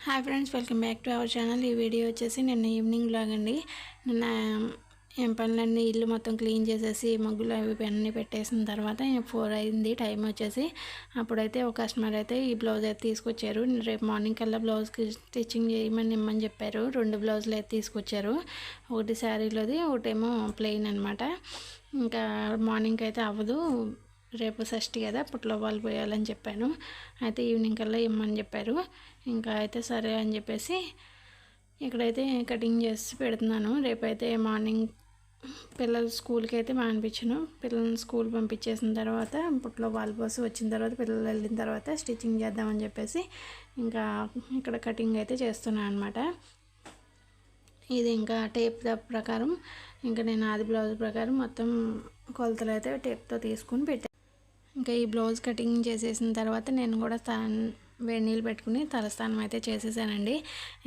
Hi friends, welcome back to our channel. ఈ video వచ్చేసి నిన్న ఈవినింగ్ బ్లాగ్ అండి. నిన్న ఏం పనులన్నీ ఇల్లు మొత్తం క్లీన్ చేసేసి ముగ్గులు అవి అన్నీ పెట్టేసిన తర్వాత 4 అయింది టైం వచ్చేసి. అప్పుడైతే ఒక కస్టమర్ అయితే ఈ బ్లౌజ్ అయితే తీసుకొచ్చారు. రేపు మార్నింగ్ కల్లా బ్లౌజ్కి స్టిచ్చింగ్ చేయమని ఇమ్మని చెప్పారు. 2 బ్లౌజులు అయితే తీసుకొచ్చారు. ఒకటి శారీలోది, ఒకటేమో ప్లెయిన్ అనమాట. ఇంకా మార్నింగ్ అయితే అవ్వదు, రేపు షష్ఠి కదా, పుట్లో వాళ్ళు పోయాలని చెప్పాను. అయితే ఈవినింగ్ కల్లా ఇమ్మని చెప్పారు. ఇంకా అయితే సరే అని చెప్పేసి ఇక్కడైతే కటింగ్ చేసి పెడుతున్నాను. రేపైతే మార్నింగ్ పిల్లలు స్కూల్కి అయితే మానిపించాను. పిల్లల్ని స్కూల్ పంపించేసిన తర్వాత పుట్లో వాళ్ళు పోసి వచ్చిన తర్వాత పిల్లలు వెళ్ళిన తర్వాత స్టిచ్చింగ్ చేద్దామని చెప్పేసి ఇంకా ఇక్కడ కటింగ్ అయితే చేస్తున్నాను అనమాట. ఇది ఇంకా టేప్ ప్రకారం ఇంకా నేను ఆది బ్లౌజ్ ప్రకారం మొత్తం కొలతలు అయితే టేప్తో తీసుకుని పెట్టాను. ఇంకా ఈ బ్లౌజ్ కటింగ్ చేసేసిన తర్వాత నేను కూడా వేడి నీళ్ళు పెట్టుకుని తలస్నానం అయితే చేసేసానండి.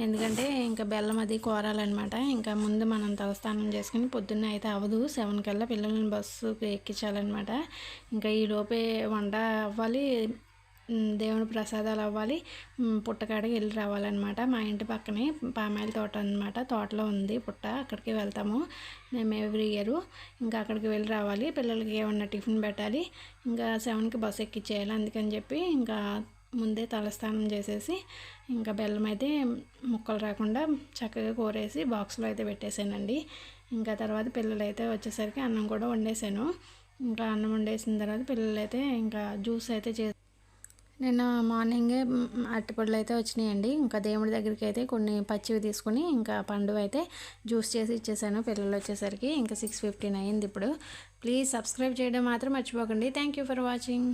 ఎందుకంటే ఇంకా బెల్లం అది కోరాలన్నమాట. ఇంకా ముందు మనం తలస్నానం చేసుకుని పొద్దున్నే అయితే అవ్వదు, 7 కల్లా పిల్లల్ని బస్సుకి ఎక్కించాలన్నమాట. ఇంకా ఈ లోపే వంట అవ్వాలి, దేవుని ప్రసాదాలు అవ్వాలి, పుట్టకాడికి వెళ్ళి రావాలన్నమాట. మా ఇంటి పక్కనే పామాయిల తోట అనమాట, తోటలో ఉంది పుట్ట, అక్కడికి వెళ్తాము మేము ఎవ్రీ ఇయర్. ఇంకా అక్కడికి వెళ్ళి రావాలి, పిల్లలకి ఏమన్నా టిఫిన్ పెట్టాలి, ఇంకా 7కి బస్సు ఎక్కించేయాలి. అందుకని చెప్పి ఇంకా ముందే తలస్నానం చేసేసి ఇంకా బెల్లం అయితే ముక్కలు రాకుండా చక్కగా కూరేసి బాక్స్లో అయితే పెట్టేశానండి. ఇంకా తర్వాత పిల్లలు అయితే వచ్చేసరికి అన్నం కూడా వండేసాను. ఇంకా అన్నం వండేసిన తర్వాత పిల్లలు అయితే ఇంకా జ్యూస్ అయితే నిన్న మార్నింగే అరటిపళ్ళు అయితే వచ్చినాయండి. ఇంకా దేవుడి దగ్గరికి అయితే కొన్ని పచ్చివి తీసుకుని ఇంకా పండు అయితే జ్యూస్ చేసి ఇచ్చేసాను పిల్లలు వచ్చేసరికి. ఇంకా 6:15 అయింది ఇప్పుడు. ప్లీజ్ సబ్స్క్రైబ్ చేయడం మాత్రం మర్చిపోకండి. Thank you for watching.